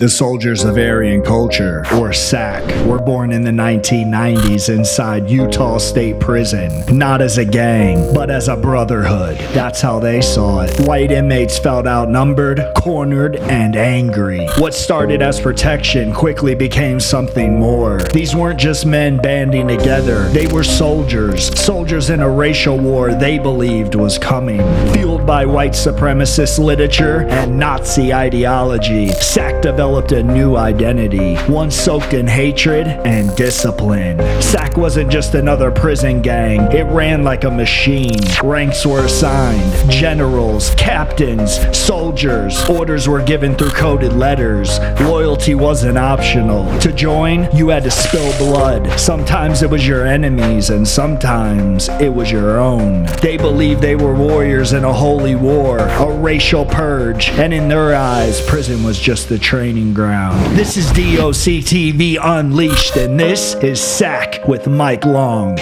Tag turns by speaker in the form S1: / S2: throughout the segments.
S1: The soldiers of Aryan culture, or SAC, were born in the 1990s inside Utah State Prison, not as a gang, but as a brotherhood. That's how they saw it. White inmates felt outnumbered, cornered, and angry. What started as protection quickly became something more. These weren't just men banding together, they were soldiers in a racial war they believed was coming. Fueled by white supremacist literature and Nazi ideology, SAC developed a new identity, one soaked in hatred and discipline. SAC wasn't just another prison gang, it ran like a machine. Ranks were assigned, generals, captains, soldiers. Orders were given through coded letters. Loyalty wasn't optional. To join, you had to spill blood. Sometimes it was your enemies, and sometimes it was your own. They believed they were warriors in a holy war, a racial purge, and in their eyes, prison was just the training ground. This is DOC TV Unleashed, and this is SAC with Mike Long.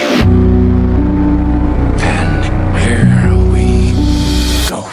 S2: And here we go.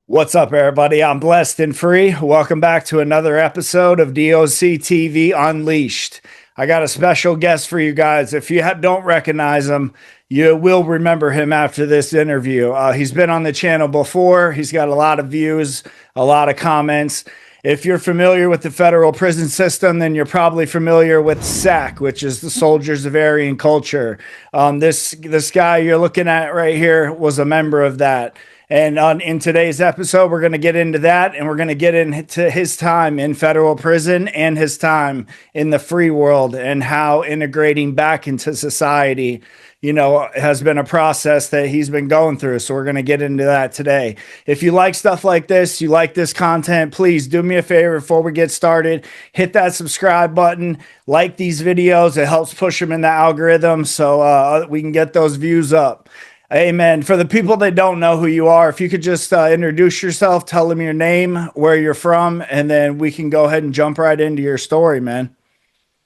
S1: What's up, everybody? I'm blessed and free. Welcome back to another episode of DOC TV Unleashed. I got a special guest for you guys. If you don't recognize him, you will remember him after this interview. He's been on the channel before. He's got a lot of views, a lot of comments. If you're familiar with the federal prison system, then you're probably familiar with SAC, which is the Soldiers of Aryan Culture. This guy you're looking at right here was a member of that. And in today's episode, we're going to get into that, and we're going to get into his time in federal prison and his time in the free world and how integrating back into society, has been a process that he's been going through. So we're going to get into that today. If you like stuff like this, you like this content, please do me a favor before we get started. Hit that subscribe button, like these videos. It helps push them in the algorithm so we can get those views up. Amen. For the people that don't know who you are, if you could just introduce yourself, tell them your name, where you're from, and then we can go ahead and jump right into your story, man.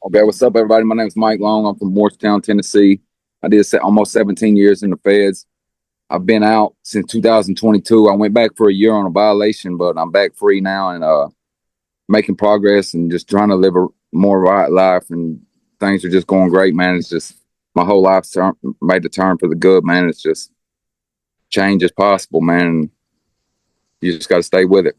S3: Okay, what's up, everybody? My name is Mike Long. I'm from Morristown, Tennessee. I did almost 17 years in the feds. I've been out since 2022. I went back for a year on a violation, but I'm back free now and making progress and just trying to live a more right life. And things are just going great, man. It's just my whole life's made the turn for the good, man. It's just change is possible, man. You just got to stay with it.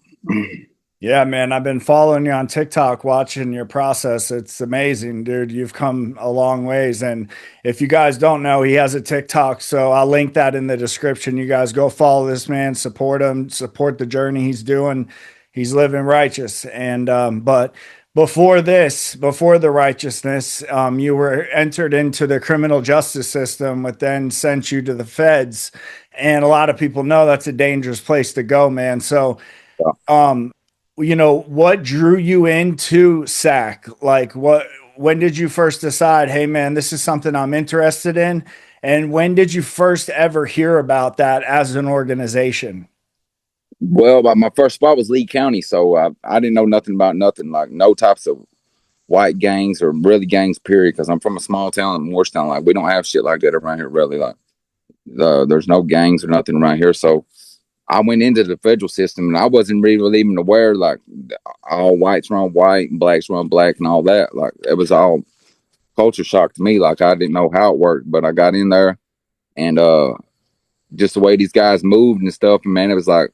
S1: Yeah, man, I've been following you on TikTok, watching your process. It's amazing, dude. You've come a long ways. And if you guys don't know, he has a TikTok, so I'll link that in the description. You guys go follow this man, support him, support the journey he's doing. He's living righteous. And but before the righteousness, you were entered into the criminal justice system, which then sent you to the feds. And a lot of people know that's a dangerous place to go, man. So, what drew you into SAC? When did you first decide, hey, man, this is something I'm interested in? And when did you first ever hear about that as an organization?
S3: Well, my first spot was Lee County, so I didn't know nothing about nothing, like no types of white gangs or really gangs, period, because I'm from a small town in Morristown. Like, we don't have shit like that around here, really. Like, there's no gangs or nothing around here, so I went into the federal system, and I wasn't really even aware, like, all whites run white and blacks run black and all that. Like, it was all culture shock to me. Like, I didn't know how it worked, but I got in there, and just the way these guys moved and stuff, and man, it was like,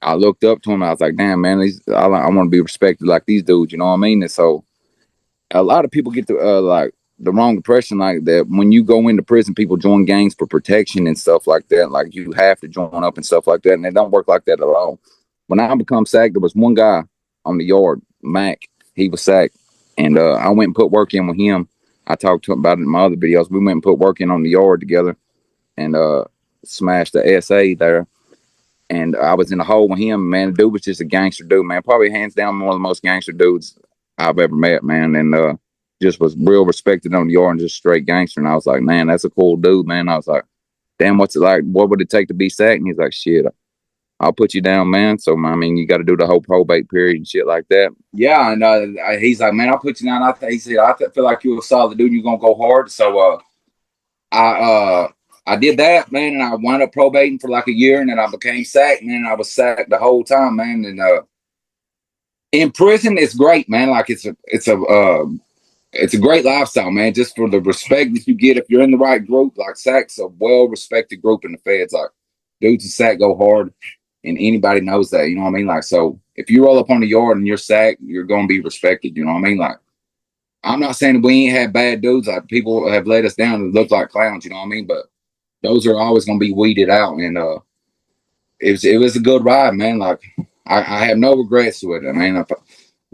S3: I looked up to him. I was like, damn, man, I want to be respected like these dudes. You know what I mean? And so a lot of people get the wrong impression, like that when you go into prison, people join gangs for protection and stuff like that. Like, you have to join up and stuff like that. And it don't work like that at all. When I become SAC, there was one guy on the yard, Mac. He was SAC. And I went and put work in with him. I talked to him about it in my other videos. We went and put work in on the yard together and smashed the SA there. And I was in the hole with him, man. The dude was just a gangster dude, man. Probably hands down one of the most gangster dudes I've ever met, man. And just was real respected on the yard and just straight gangster. And I was like, man, that's a cool dude, man. I was like, damn, what's it like? What would it take to be SAC? And he's like, shit, I'll put you down, man. So, I mean, you got to do the whole probate period and shit like that. Yeah, and he's like, man, I'll put you down. He said, I feel like you're a solid dude. You're going to go hard. So I did that, man, and I wound up probating for like a year, and then I became SAC, man. I was SAC the whole time, man, and In prison, it's great, man. Like it's a great lifestyle, man. Just for the respect that you get if you're in the right group. Like SAC's a well respected group in the feds. Like dudes in SAC go hard, and anybody knows that. You know what I mean? Like so, if you roll up on the yard and you're SAC, you're gonna be respected. You know what I mean? Like I'm not saying that we ain't had bad dudes. Like people have let us down and look like clowns. You know what I mean? But those are always gonna be weeded out, and it was a good ride, man. Like I have no regrets to it. I mean,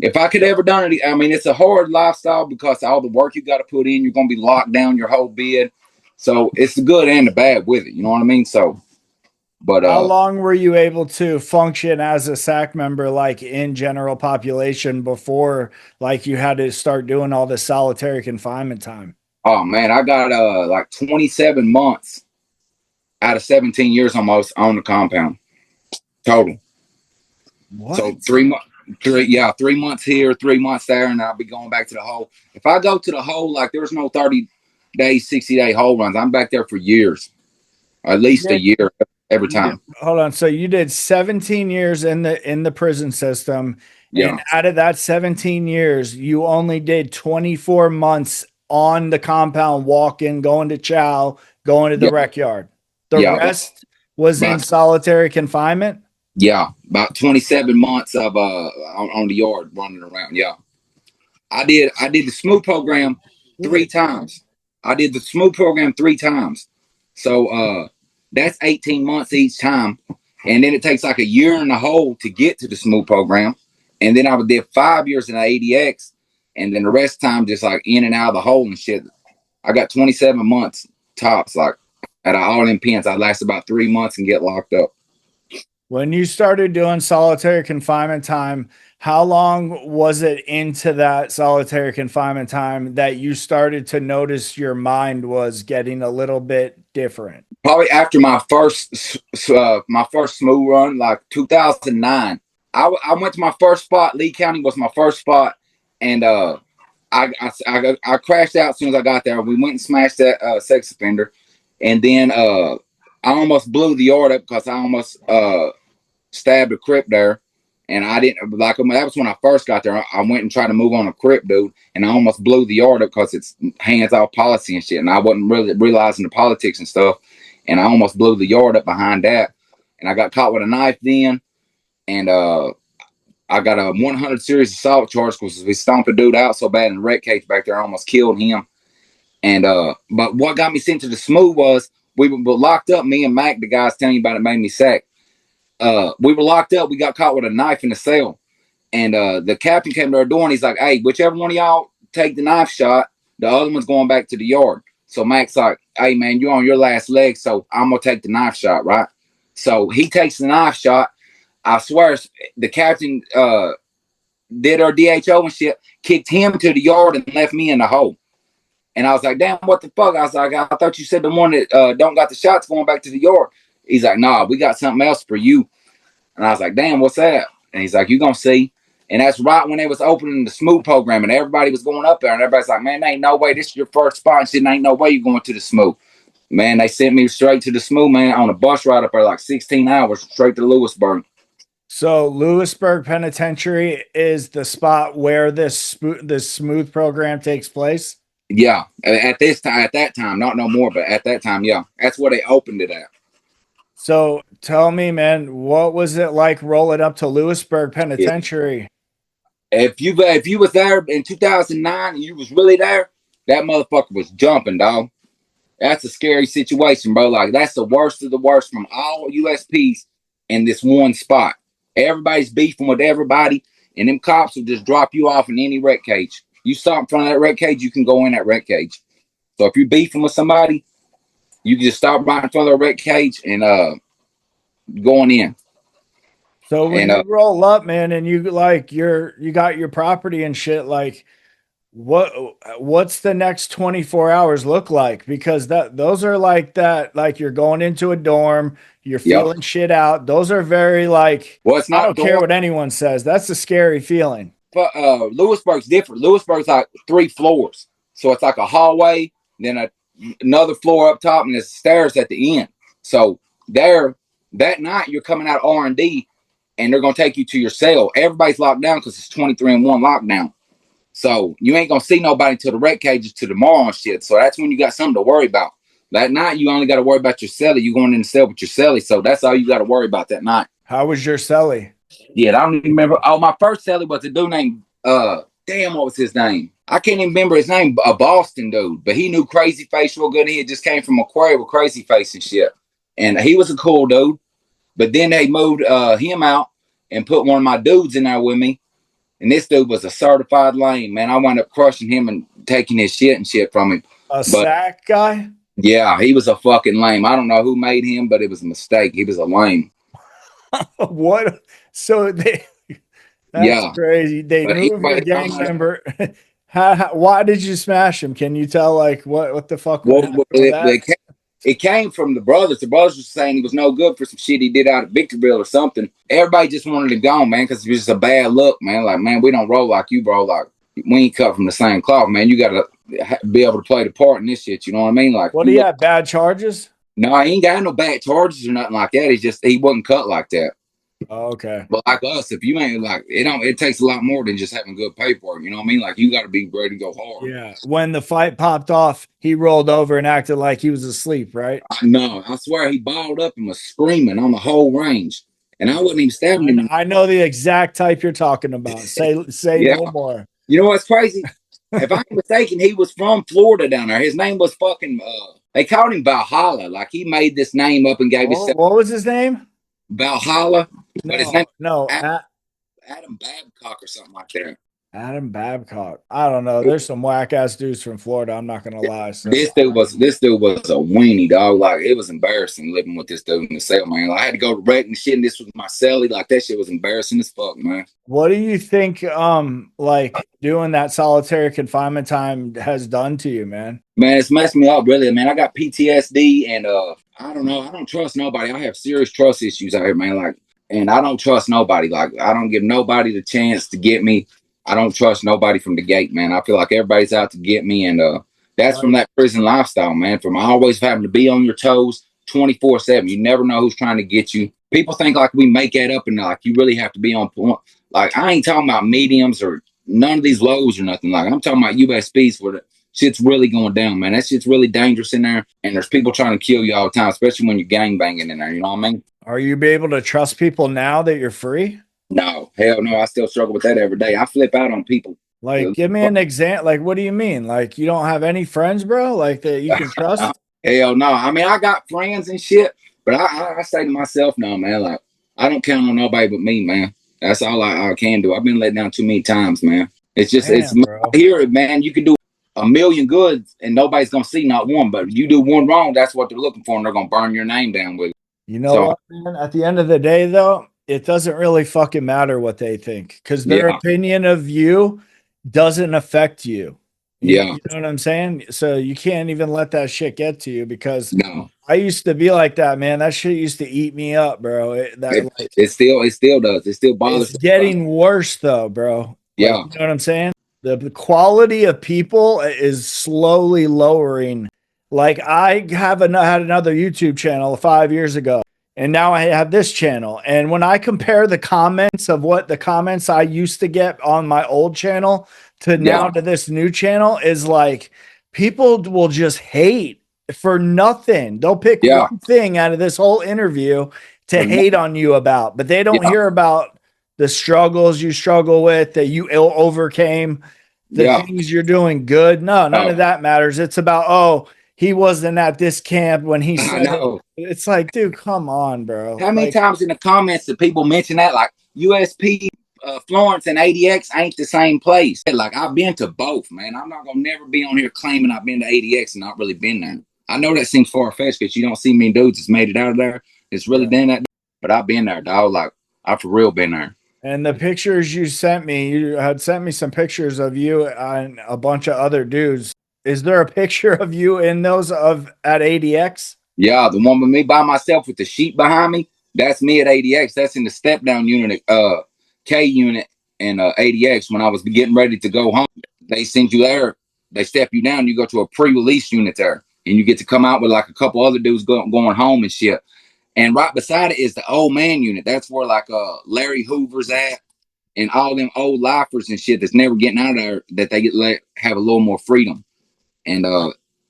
S3: if I could ever done it, I mean, it's a hard lifestyle because all the work you got to put in, you're going to be locked down your whole bed. So it's the good and the bad with it. You know what I mean? So, but
S1: How long were you able to function as a SAC member, like in general population, before like you had to start doing all this solitary confinement time?
S3: oh man, I got like 27 months out of 17 years almost on the compound total.
S1: What?
S3: So 3 months. 3 months here, 3 months there, and I'll be going back to the hole. If I go to the hole, like there's no 30-day, 60-day hole runs. I'm back there for years, at least a year every time.
S1: Hold on. So you did 17 years in the prison system,
S3: Yeah,
S1: and out of that 17 years, you only did 24 months on the compound, walking, going to chow, going to the
S3: yeah,
S1: rec yard. The
S3: yeah.
S1: rest was in
S3: About,
S1: solitary confinement.
S3: yeah, about 27 months of on the yard running around. Yeah, I did the SMOO program 3 times. I did the SMOO program 3 times. So that's 18 months each time. And then it takes like a year and a whole to get to the SMOO program. And then I did 5 years in the ADX. And then the rest of the time just like in and out of the hole and shit. I got 27 months tops, like at all in pens. I last about 3 months and get locked up.
S1: When you started doing solitary confinement time, how long was it into that solitary confinement time that you started to notice your mind was getting a little bit different?
S3: Probably after my first smooth run, like 2009. I went to my first spot. Lee County was my first spot, and I crashed out as soon as I got there. We went and smashed that sex offender, and then I almost blew the yard up because I almost stabbed a Crip there, and I didn't like him. That was when I first got there. I went and tried to move on a Crip dude, and I almost blew the yard up because it's hands off policy and shit, and I wasn't really realizing the politics and stuff, and I almost blew the yard up behind that, and I got caught with a knife then, and I got a 100 serious assault charge because we stomped a dude out so bad in the wreck cage back there, I almost killed him. And but what got me sent to the SMOO was we were locked up. Me and Mac, the guys telling you about it, made me sack. We were locked up. We got caught with a knife in the cell, and the captain came to our door and he's like, "Hey, whichever one of y'all take the knife shot, the other one's going back to the yard." So Mac's like, "Hey man, you're on your last leg, so I'm gonna take the knife shot, right?" So he takes the knife shot. I swear, the captain did our DHO and shit, kicked him to the yard and left me in the hole. And I was like, "Damn, what the fuck?" I was like, "I thought you said the one that don't got the shots going back to the yard." He's like, "Nah, we got something else for you." And I was like, "Damn, what's that?" And he's like, "You gonna see." And that's right when they was opening the SMOO program, and everybody was going up there, and everybody's like, "Man, ain't no way. This is your first spot." And shit, ain't no way you going to the SMOO. Man, they sent me straight to the SMOO, man, on a bus ride up there, like 16 hours, straight to Lewisburg.
S1: So Lewisburg Penitentiary is the spot where this smooth program takes place.
S3: Yeah, at that time, not no more, but at that time, yeah, that's where they opened it at.
S1: So tell me, man, what was it like rolling up to Lewisburg
S3: Yeah.
S1: Penitentiary?
S3: If you was there in 2009 and you was really there, that motherfucker was jumping, dog. That's a scary situation, bro. Like that's the worst of the worst from all USPs in this one spot. Everybody's beefing with everybody, and them cops will just drop you off in any wreck cage. You stop in front of that wreck cage, you can go in that wreck cage. So if you're beefing with somebody, you can just stop right in front of the wreck cage and going in.
S1: So when
S3: And
S1: you roll up, man, and you like you got your property and shit, like what's the next 24 hours look like? Because those are like that, like you're going into a dorm, you're
S3: yep.
S1: feeling shit out. Those are very like,
S3: Well, it's
S1: I
S3: not
S1: don't care what anyone says. That's a scary feeling.
S3: But Lewisburg's different. Lewisburg's like 3 floors, so it's like a hallway, then another floor up top, and there's stairs at the end. So there, that night you're coming out R&D, and they're gonna take you to your cell. Everybody's locked down because it's 23-1 lockdown. So you ain't gonna see nobody till the rec cages to tomorrow and shit. So that's when you got something to worry about. That night you only got to worry about your celly. You going in the cell with your celly. So that's all you got to worry about that night.
S1: How was your celly?
S3: Yeah, I don't even remember. Oh, my first celly was a dude named damn, what was his name? I can't even remember his name. A Boston dude, but he knew Crazy Face real good. He had just came from Macquarie with Crazy Face and shit. And he was a cool dude. But then they moved him out and put one of my dudes in there with me. And this dude was a certified lame, man. I wound up crushing him and taking his shit and shit from him.
S1: A sack guy?
S3: Yeah, he was a fucking lame. I don't know who made him, but it was a mistake. He was a lame.
S1: What? So that's crazy. They moved your gang member. Why did you smash him? Can you tell, like, what the fuck?
S3: Well, it came from the brothers. The brothers were saying he was no good for some shit he did out at Victorville or something. Everybody just wanted to go, man, because it was just a bad look, man. Like, man, we don't roll like you, bro. Like, we ain't cut from the same cloth, man. You got to be able to play the part in this shit. You know what I mean? Like,
S1: what do you have? Bad charges?
S3: No, he ain't got no bad charges or nothing like that. It's just he wasn't cut like that.
S1: Oh, okay.
S3: But like us, if you ain't like it takes a lot more than just having good paperwork. You know what I mean? Like you got to be ready to go hard.
S1: Yeah. When the fight popped off, he rolled over and acted like he was asleep, right?
S3: No, I swear he balled up and was screaming on the whole range, and I wasn't even stabbing him.
S1: I know the exact type you're talking about. Say
S3: Yeah.
S1: no more.
S3: You know what's crazy? If I'm mistaken, he was from Florida down there. His name was fucking. They called him Valhalla. Like he made this name up and gave himself.
S1: What was his name?
S3: Valhalla.
S1: No,
S3: But his name
S1: Adam
S3: Babcock or something like that.
S1: Adam Babcock. I don't know. There's some whack ass dudes from Florida. I'm not gonna lie. So.
S3: This dude was a weenie, dog. Like it was embarrassing living with this dude in the cell, man. Like, I had to go to rec and shit, and this was my celly. Like that shit was embarrassing as fuck, man.
S1: What do you think like doing that solitary confinement time has done to you, man?
S3: Man, it's messed me up, really, man. I got PTSD and I don't know. I don't trust nobody. I have serious trust issues out here, man. Like, and I don't trust nobody. Like, I don't give nobody the chance to get me. I don't trust nobody from the gate, man. I feel like everybody's out to get me, and that's from that prison lifestyle, man. From always having to be on your toes 24/7. You never know who's trying to get you. People think like we make that up, and like you really have to be on point. Like I ain't talking about mediums or none of these lows or nothing. Like I'm talking about USPs where the shit's really going down, man. That shit's really dangerous in there, and there's people trying to kill you all the time, especially when you're gang banging in there. You know what I mean?
S1: Are you be able to trust people now that you're free?
S3: No, hell no. I still struggle with that every day. I flip out on people.
S1: Like, give me an example. Like, what do you mean? Like, you don't have any friends, bro? Like that you can trust?
S3: Hell no. I mean, I got friends and shit, but I say to myself, no, man. Like, I don't count on nobody but me, man. That's all I can do. I've been let down too many times, man. It's just I hear it, man. You can do a million goods and nobody's gonna see not one, but you do one wrong, that's what they're looking for, and they're gonna burn your name down with it.
S1: You know what, man? At the end of the day, though, it doesn't really fucking matter what they think because their opinion of you doesn't affect you. You know what I'm saying? So you can't even let that shit get to you because I used to be like that, man. That shit used to eat me up, bro. It still does. It still bothers. It's getting worse though, bro.
S3: Yeah.
S1: You know what I'm saying? The quality of people is slowly lowering. Like I had another YouTube channel 5 years ago. And now I have this channel. And when I compare the comments of what the comments I used to get on my old channel to now to this new channel is like people will just hate for nothing. They'll pick one thing out of this whole interview to hate on you about, but they don't hear about the struggles you struggle with, that you overcame, the things you're doing good. No, none of that matters. It's about, oh, he wasn't at this camp when he said it. It's like, dude, come on, bro.
S3: How many times in the comments did people mention that? Like USP, Florence, and ADX ain't the same place. Like I've been to both, man. I'm not gonna never be on here claiming I've been to ADX and not really been there. I know that seems far fetched because you don't see many dudes that's made it out of there. It's really done that, but I've been there, dog. Like I for real been there.
S1: And the pictures you sent me, you had sent me some pictures of you and a bunch of other dudes. Is there a picture of you in those at ADX?
S3: Yeah, the one with me by myself with the sheep behind me. That's me at ADX. That's in the step down unit, K unit and ADX. When I was getting ready to go home, they send you there. They step you down. You go to a pre-release unit there, and you get to come out with like a couple other dudes going home and shit. And right beside it is the old man unit. That's where like Larry Hoover's at, and all them old lifers and shit that's never getting out of there, that they get have a little more freedom. And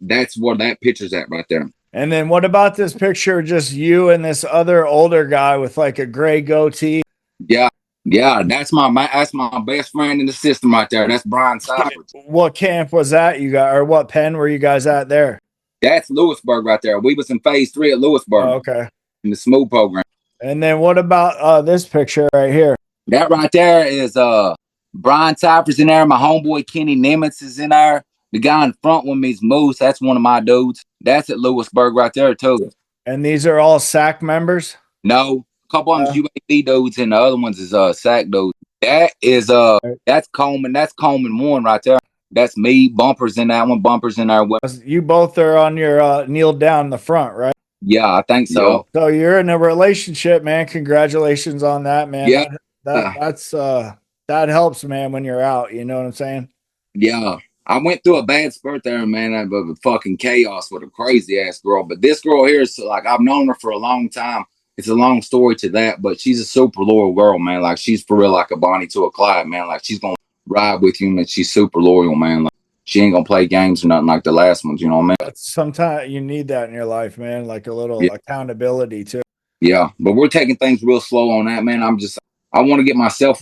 S3: that's where that picture's at right there.
S1: And then what about this picture? Just you and this other older guy with like a gray goatee.
S3: Yeah, yeah, that's my best friend in the system right there. That's Brian Cyphers.
S1: What camp was that you got, or what pen were you guys at there?
S3: That's Lewisburg right there. We was in phase 3 at Lewisburg.
S1: Oh, okay.
S3: In the smooth program.
S1: And then what about this picture right here?
S3: That right there is Brian Cyphers in there. My homeboy Kenny Nimitz is in there. The guy in front with me is Moose. That's one of my dudes. That's at Lewisburg right there too.
S1: And these are all SAC members?
S3: No, a couple of them UAB dudes, and the other ones is SAC dudes. That is that's Coleman. That's Coleman 1 right there. That's me. Bumpers in that one. Bumpers in there.
S1: You both are on your kneel down in the front, right?
S3: Yeah, I think so.
S1: So you're in a relationship, man. Congratulations on that, man.
S3: Yeah,
S1: that's that helps, man, when you're out. You know what I'm saying?
S3: Yeah. I went through a bad spurt there, man, of fucking chaos with a crazy ass girl. But this girl here is like, I've known her for a long time. It's a long story to that, but she's a super loyal girl, man. Like, she's for real like a Bonnie to a Clyde, man. Like, she's gonna ride with you, and she's super loyal, man. Like, she ain't gonna play games or nothing like the last ones, you know what I mean?
S1: Sometimes you need that in your life, man. Like a little accountability too.
S3: Yeah, but we're taking things real slow on that, man. I want to get myself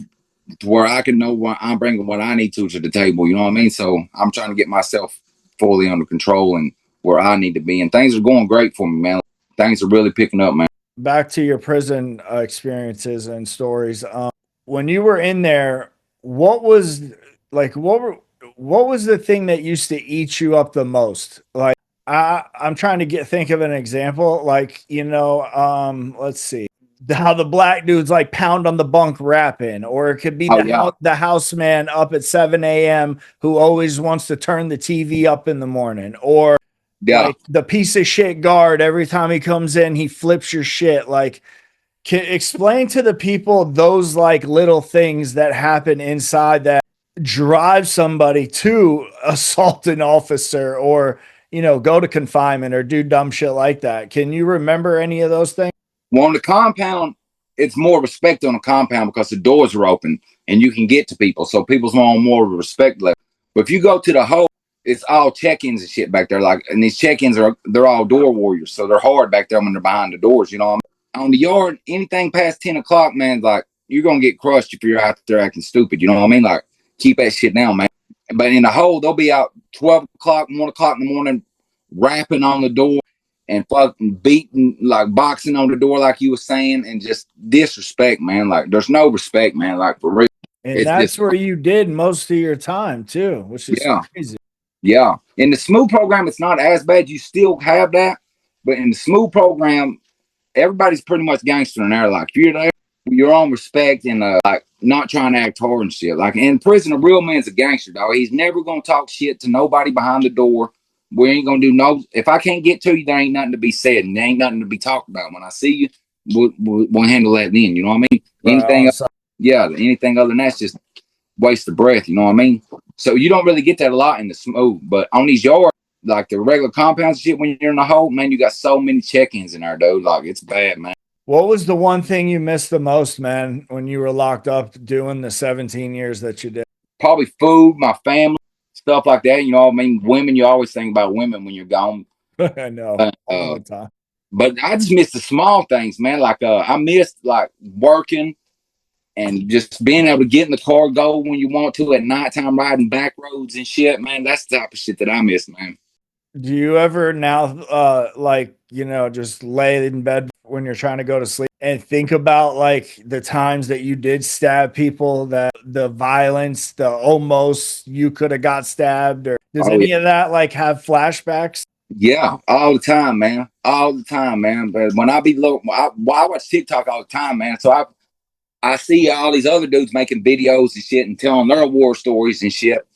S3: to where I can know what I'm bringing, what I need to the table. You know what I mean? So I'm trying to get myself fully under control and where I need to be. And things are going great for me, man. Things are really picking up, man.
S1: Back to your prison experiences and stories. When you were in there, what was the thing that used to eat you up the most? Like, I'm trying to think of an example. Like, let's see. How the black dudes like pound on the bunk rapping, or it could be the house man up at 7 a.m. who always wants to turn the TV up in the morning, or like the piece of shit guard. Every time he comes in, he flips your shit. Like, explain to the people those like little things that happen inside that drive somebody to assault an officer, or go to confinement or do dumb shit like that. Can you remember any of those things?
S3: Well, on the compound, it's more respect on the compound because the doors are open and you can get to people. So people's on more respect level. But if you go to the hole, it's all check-ins and shit back there. Like, and these check-ins they're all door warriors. So they're hard back there when they're behind the doors, you know what I mean? On the yard, anything past 10 o'clock, man, like, you're going to get crushed if you're out there acting stupid. You know what I mean? Like, keep that shit down, man. But in the hole, they'll be out 12 o'clock, 1 o'clock in the morning, rapping on the door and fucking beating, like boxing on the door, like you were saying, and just disrespect, man. Like, there's no respect, man. Like, for real.
S1: And that's where you did most of your time too, which is crazy.
S3: Yeah. In the smooth program, it's not as bad. You still have that. But in the smooth program, everybody's pretty much gangster in there. Like, if you're there, your own respect and like not trying to act hard and shit. Like, in prison, a real man's a gangster, dog. He's never gonna talk shit to nobody behind the door. We ain't gonna do no. If I can't get to you, there ain't nothing to be said, and there ain't nothing to be talked about. When I see you, we'll handle that then. You know what I mean? Anything other than that's just waste of breath. You know what I mean? So you don't really get that a lot in the smooth, but on these yards, like the regular compounds shit, when you're in the hole, man, you got so many check-ins in there, dude. Like, it's bad, man.
S1: What was the one thing you missed the most, man, when you were locked up doing the 17 years that you did?
S3: Probably food, my family. Stuff like that, you know what I mean? Women, you always think about women when you're gone.
S1: I know. All the time.
S3: But I just miss the small things, man. Like, I missed like working and just being able to get in the car, go when you want to at nighttime, riding back roads and shit, man. That's the type of shit that I miss, man.
S1: Do you ever now, just lay in bed when you're trying to go to sleep and think about like the times that you did stab people, that the violence, the almost you could have got stabbed, or does any of that like have flashbacks?
S3: Yeah, all the time, man. All the time, man. But when I watch TikTok all the time, man. So I see all these other dudes making videos and shit and telling their war stories and shit.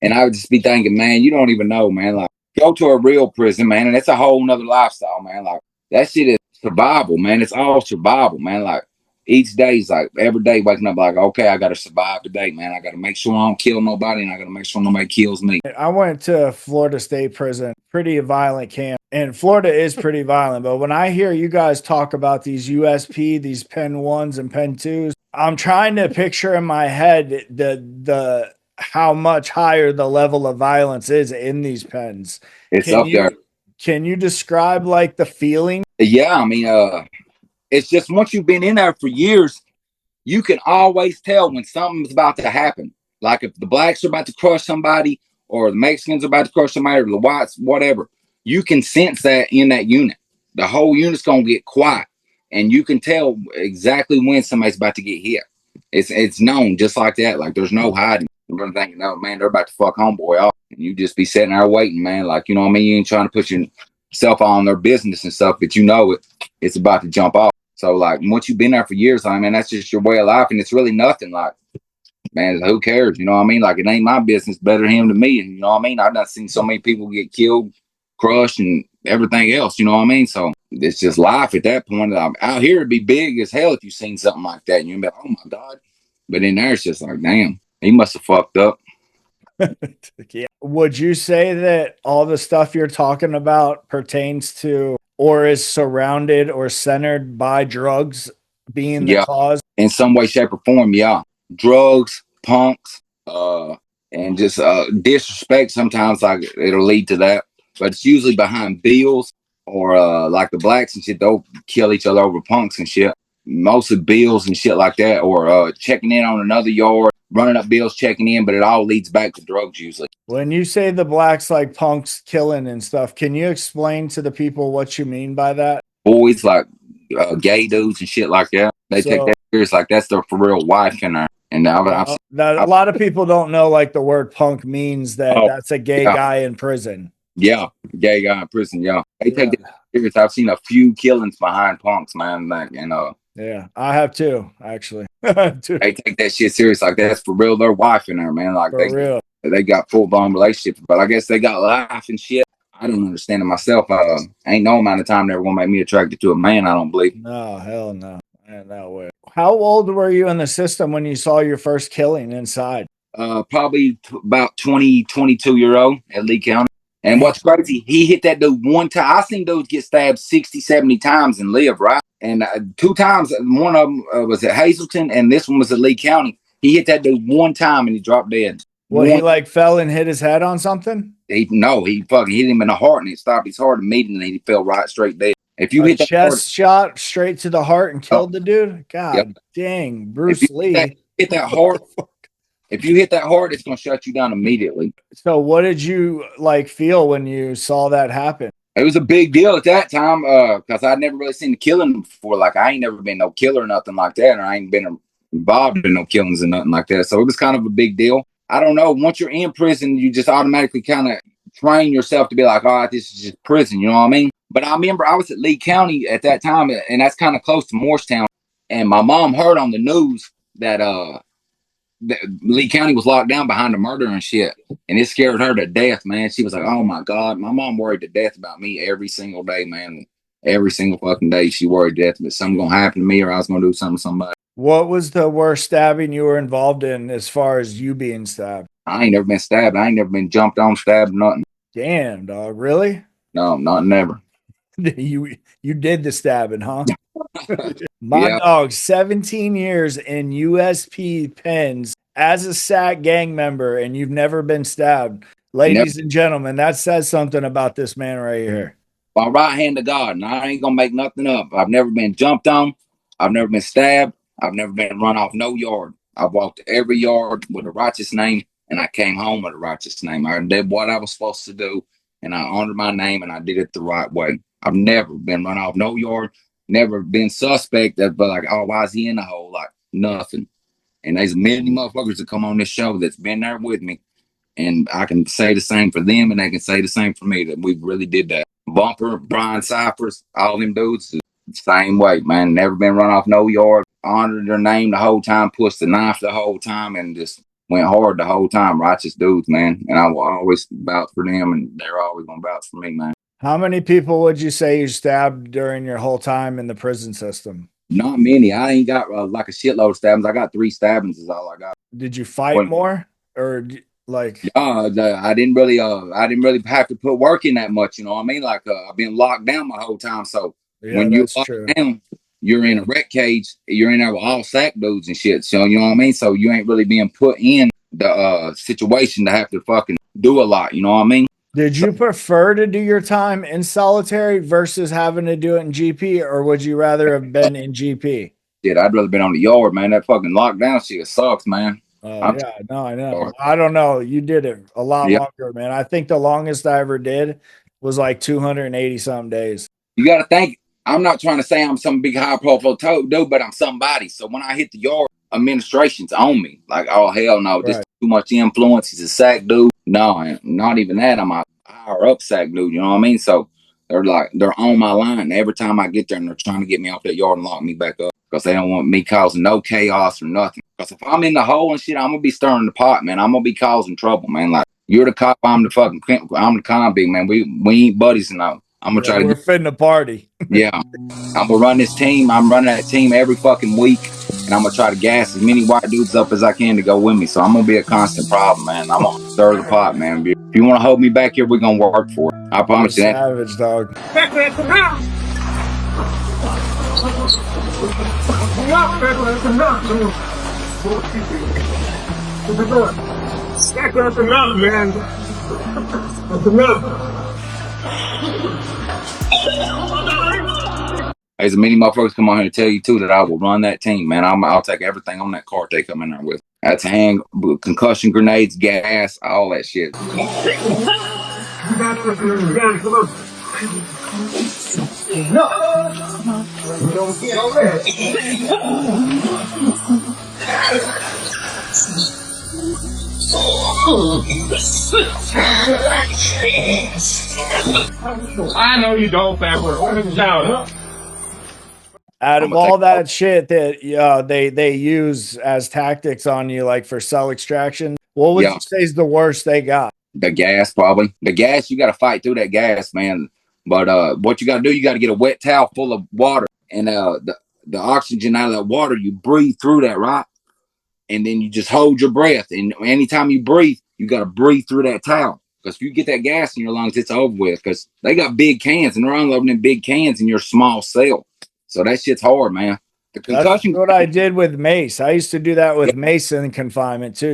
S3: And I would just be thinking, man, you don't even know, man. Like, go to a real prison, man, and it's a whole nother lifestyle, man. Like, that shit is survival, man. It's all survival, man. Like, each day is like every day waking up like, okay, I got to survive today, man. I got to make sure I don't kill nobody, and I got to make sure nobody kills me.
S1: I went to Florida State Prison, pretty violent camp. And Florida is pretty violent, but when I hear you guys talk about these USP, these Pen 1s and Pen 2s, I'm trying to picture in my head the how much higher the level of violence is in these pens.
S3: It's
S1: Can
S3: up there.
S1: you describe like the feeling?
S3: Yeah, I mean, it's just once you've been in there for years, you can always tell when something's about to happen. Like if the blacks are about to crush somebody, or the Mexicans are about to crush somebody, or the whites, whatever, you can sense that in that unit. The whole unit's gonna get quiet, and you can tell exactly when somebody's about to get hit. It's known just like that. Like there's no hiding. You're thinking, oh man, they're about to fuck homeboy off, and you just be sitting there waiting, man. Like you know what I mean. You ain't trying to put yourself on their business and stuff, but you know it's about to jump off. So like once you've been there for years, I mean that's just your way of life, and it's really nothing. Like man, who cares? You know what I mean? Like it ain't my business. Better him than me. And you know what I mean? I've not seen so many people get killed, crushed, and everything else. You know what I mean? So it's just life at that point. Out here, it'd be big as hell if you seen something like that, and you'd be like, oh my god. But in there, it's just like, damn, he must have fucked up.
S1: Yeah. Would you say that all the stuff you're talking about pertains to or is surrounded or centered by drugs being the
S3: Yeah,
S1: cause?
S3: in some way, shape, or form. Yeah, drugs, punks, and just disrespect. Sometimes like it'll lead to that, but it's usually behind bills or like the blacks and shit. They'll kill each other over punks and shit. Mostly bills and shit like that, or checking in on another yard, running up bills, checking in. But it all leads back to drugs usually.
S1: When you say the blacks like punks killing and stuff, can you explain to the people what you mean by that?
S3: Boys like gay dudes and shit like that. They take
S1: So,
S3: that serious, like that's their for real wife in there. And
S1: that a lot of people don't know like the word punk means that
S3: oh
S1: that's a gay
S3: yeah,
S1: guy in prison.
S3: yeah, gay guy in prison. Yeah, they take
S1: Yeah.
S3: that serious. I've seen a few killings behind punks, man. Like, and
S1: Yeah, I have too, actually. Dude,
S3: they take that shit serious. Like that's for real. Their wife in there, man. Like
S1: for real.
S3: they got full blown relationships, but I guess they got life and shit. I don't understand it myself. Ain't no amount of time that gonna make me attracted to a man. I don't believe.
S1: No, hell no. No way. How old were you in the system when you saw your first killing inside?
S3: Probably about 20, 22-year old at Lee County. And
S1: Damn.
S3: what's crazy, he hit that dude one time. I seen dudes get stabbed 60, 70 times and live, right? And two times, one of them was at Hazleton, and this one was at Lee County. He hit that dude one time and he dropped dead.
S1: What, he like fell and hit his head on something?
S3: He fucking hit him in the heart and it stopped his heart immediately and he fell right straight dead. If you
S1: A
S3: hit that
S1: chest shot straight to the heart and killed the dude? God
S3: yep.
S1: dang,
S3: If
S1: Bruce
S3: you
S1: Lee.
S3: hit that heart, if you hit that heart, it's gonna shut you down immediately.
S1: So what did you like feel when you saw that happen?
S3: It was a big deal at that time because I'd never really seen the killing before. Like I ain't never been no killer or nothing like that, or I ain't been involved in no killings or nothing like that. So it was kind of a big deal. I don't know. Once you're in prison, you just automatically kind of train yourself to be like, all right, this is just prison. You know what I mean? But I remember I was at Lee County at that time, and that's kind of close to Morristown. And my mom heard on the news that Lee County was locked down behind a murder and shit, and it scared her to death, man. She was like, "Oh my god," my mom worried to death about me every single day, man. Every single fucking day, she worried to death that something gonna happen to me or I was gonna do something to somebody.
S1: What was the worst stabbing you were involved in as far as you being stabbed?
S3: I ain't never been stabbed. I ain't never been jumped on, stabbed, nothing.
S1: Damn, dog, really?
S3: No, not never.
S1: You did the stabbing, huh? My
S3: Yeah,
S1: dog, 17 years in USP pens as a SAC gang member, and you've never been stabbed.
S3: never.
S1: Ladies and gentlemen, that says something about this man right here.
S3: My right hand to God, and I ain't gonna make nothing up. I've never been jumped on. I've never been stabbed. I've never been run off no yard. I've walked every yard with a righteous name, and I came home with a righteous name. I did what I was supposed to do, and I honored my name, and I did it the right way. I've never been run off no yard. Never been suspect that, but like, oh, why is he in the hole? Like nothing. And there's many motherfuckers that come on this show that's been there with me, and I can say the same for them, and they can say the same for me that we really did that. Bumper, Brian Cyphers, all them dudes, the same way, man. Never been run off no yard. Honored their name the whole time, pushed the knife the whole time, and just went hard the whole time. Righteous dudes, man. And I will always vouch for them, and they're always gonna vouch for me, man.
S1: How many people would you say you stabbed during your whole time in the prison system?
S3: Not many. I ain't got like a shitload of stabbings. I got 3 stabbings is all I got.
S1: Did you fight
S3: When,
S1: more or Like,
S3: I didn't really have to put work in that much. You know what I mean? Like, I've been locked down my whole time. So
S1: yeah,
S3: when you're
S1: that's
S3: locked
S1: true.
S3: down, you're in a wreck cage. You're in there with all sack dudes and shit. So you know what I mean? So you ain't really being put in the situation to have to fucking do a lot. You know what I mean?
S1: Did
S3: So
S1: you prefer to do your time in solitary versus having to do it in GP, or would you rather have been in GP?
S3: shit, I'd rather been on the yard, man. That fucking lockdown shit sucks, man.
S1: Oh
S3: I'm
S1: yeah, no, I know.
S3: sorry.
S1: I don't know. You did it a lot
S3: Yeah.
S1: longer, man. I think the longest I ever did was like 280 some days.
S3: You got to think. I'm not trying to say I'm some big high profile dude, but I'm somebody. So when I hit the yard, administration's on me. Like, oh hell no, this
S1: Right.
S3: is too much influence. He's a sack dude. No, not even that. I'm a higher up sack dude. You know what I mean? So they're on my line every time I get there, and they're trying to get me off that yard and lock me back up because they don't want me causing no chaos or nothing. Because if I'm in the hole and shit, I'm gonna be stirring the pot, man. I'm gonna be causing trouble, man. Like, you're the cop, I'm the convict, man. We ain't buddies now. I'm gonna
S1: Yeah,
S3: try to
S1: we're
S3: get.
S1: fitting a party.
S3: Yeah, I'm gonna run this team. I'm running that team every fucking week, and I'm gonna try to gas as many white dudes up as I can to go with me. So I'm gonna be a constant problem, man. I'm gonna stir the pot, man. If you want to hold me back here, we're gonna work for it. I
S1: You're a
S3: promise you that.
S1: savage, dog.
S4: Stack up enough, man. That's enough.
S3: There's many motherfuckers come on here to tell you too that I will run that team, man. I'll take everything on that cart they come in there with. That's concussion grenades, gas, all that shit.
S4: I know you don't, fat boy.
S1: Out
S3: I'm
S1: of
S3: gonna take
S1: all that shit that they use as tactics on you, like for cell extraction, what would
S3: yeah.
S1: you say is the worst they got?
S3: The gas, probably. The gas, you got to fight through that gas, man. But what you got to do, you got to get a wet towel full of water, and the oxygen out of that water, you breathe through that, right? And then you just hold your breath. And anytime you breathe, you got to breathe through that towel. Because if you get that gas in your lungs, it's over with. Because they got big cans, and they're unloading in big cans in your small cell. So that shit's hard, man. The
S1: That's
S3: concussion,
S1: what I did with mace. I used to do that
S3: yeah,
S1: with mace in confinement too.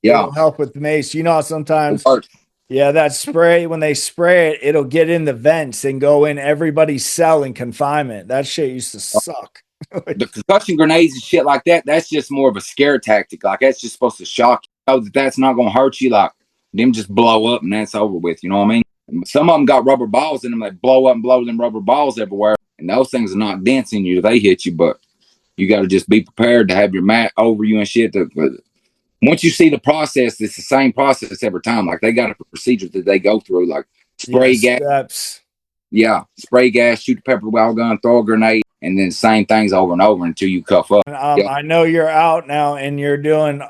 S3: yeah,
S1: It'll help with mace. You know, how
S3: it
S1: sometimes,
S3: works.
S1: yeah, that spray, when they spray it, it'll get in the vents and go in everybody's cell in confinement. That shit used to suck.
S3: The concussion grenades and shit like that, that's just more of a scare tactic. Like, that's just supposed to shock you. Know that that's not going to hurt you. Like, them just blow up and that's over with. You know what I mean? Some of them got rubber balls in them. They blow up and blow them rubber balls everywhere. And those things are not dense in you if they hit you. But you got to just be prepared to have your mat over you and shit. Once you see the process, it's the same process every time. Like, they got a procedure that they go through. Like,
S1: Yeah,
S3: spray gas.
S1: steps.
S3: Yeah, spray gas, shoot the pepper ball gun, throw a grenade, and then same things over and over until you cuff up. Yeah,
S1: I know you're out now and you're doing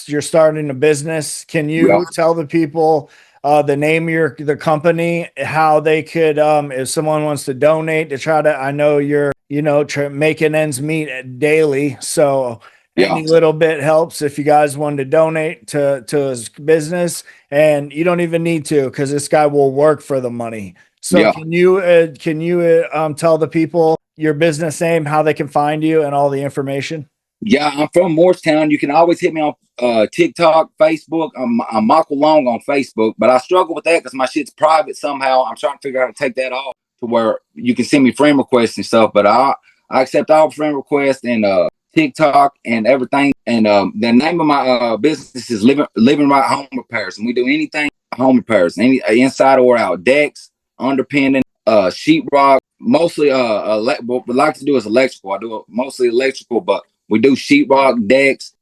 S1: you're starting a business. Can
S3: yeah,
S1: you tell the people the name of the company, how they could if someone wants to donate to try to, I know you're, making ends meet daily, so
S3: yeah,
S1: any little bit helps. If you guys wanted to donate to his business, and you don't even need to, because this guy will work for the money. So
S3: yeah.
S1: can you tell the people your business name, how they can find you, and all the information?
S3: Yeah, I'm from Morristown. You can always hit me on TikTok, Facebook. I'm Michael Long on Facebook, but I struggle with that because my shit's private somehow. I'm trying to figure out how to take that off to where you can send me friend requests and stuff. But I accept all friend requests and TikTok and everything. And the name of my business is Living Right Home Repairs, and we do anything home repairs, any inside or out, decks, underpinning, sheetrock. Mostly, what we like to do is electrical. I do mostly electrical, but we do sheetrock, decks,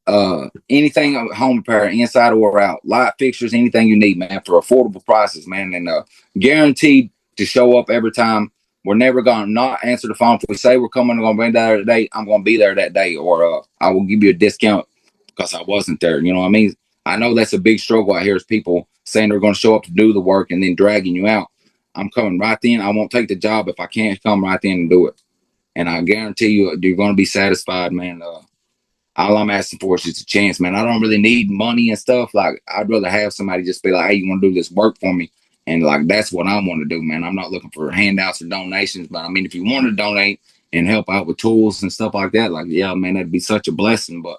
S3: anything home repair, inside or out, light fixtures, anything you need, man, for affordable prices, man, and guaranteed to show up every time. We're never gonna not answer the phone. If we say we're coming, we're gonna be there today, I'm gonna be there that day, or I will give you a discount because I wasn't there. You know what I mean? I know that's a big struggle out here is people saying they're gonna show up to do the work and then dragging you out. I'm coming right then. I won't take the job if I can't come right then and do it. And I guarantee you, you're going to be satisfied, man. All I'm asking for is just a chance, man. I don't really need money and stuff. Like, I'd rather have somebody just be like, hey, you want to do this work for me? And like, that's what I want to do, man. I'm not looking for handouts or donations, but I mean, if you want to donate and help out with tools and stuff like that, like, yeah, man, that'd be such a blessing. But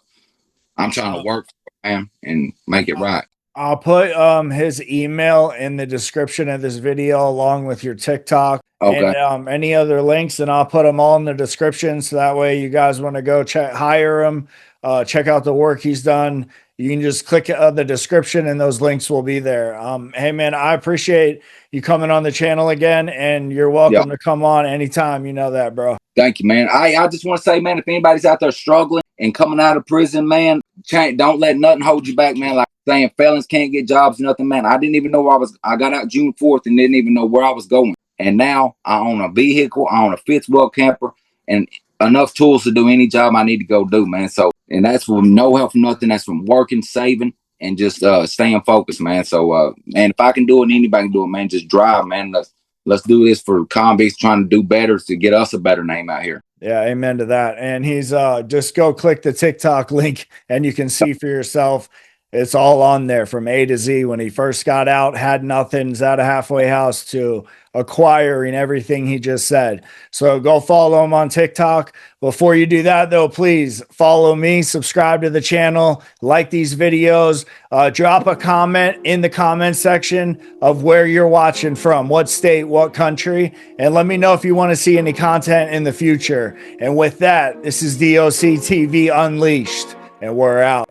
S3: I'm trying to work, man, and make it right.
S1: I'll put his email in the description of this video along with your TikTok
S3: Okay.
S1: and any other links, and I'll put them all in the description so that way you guys want to go hire him, check out the work he's done. You can just click the description and those links will be there. Hey man, I appreciate you coming on the channel again, and you're welcome to come on anytime. You know that, bro.
S3: Thank you, man. I just want to say, man, if anybody's out there struggling and coming out of prison, man, don't let nothing hold you back, man. Like saying felons can't get jobs, nothing, man. I didn't even know where I got out June 4th and didn't even know where I was going. And now I own a vehicle, I own a fifth wheel camper, and enough tools to do any job I need to go do, man. So, and that's from no help from nothing. That's from working, saving, and just staying focused, man. So, and if I can do it, anybody can do it, man. Just drive, man. Let's do this for convicts trying to do better to get us a better name out here.
S1: Yeah, amen to that. And he's just go click the TikTok link and you can see for yourself. It's all on there from A to Z. When he first got out, had nothing, is at a halfway house, to acquiring everything he just said. So go follow him on TikTok. Before you do that, though, please follow me, subscribe to the channel, like these videos, drop a comment in the comment section of where you're watching from, what state, what country, and let me know if you want to see any content in the future. And with that, this is DOC TV Unleashed, and we're out.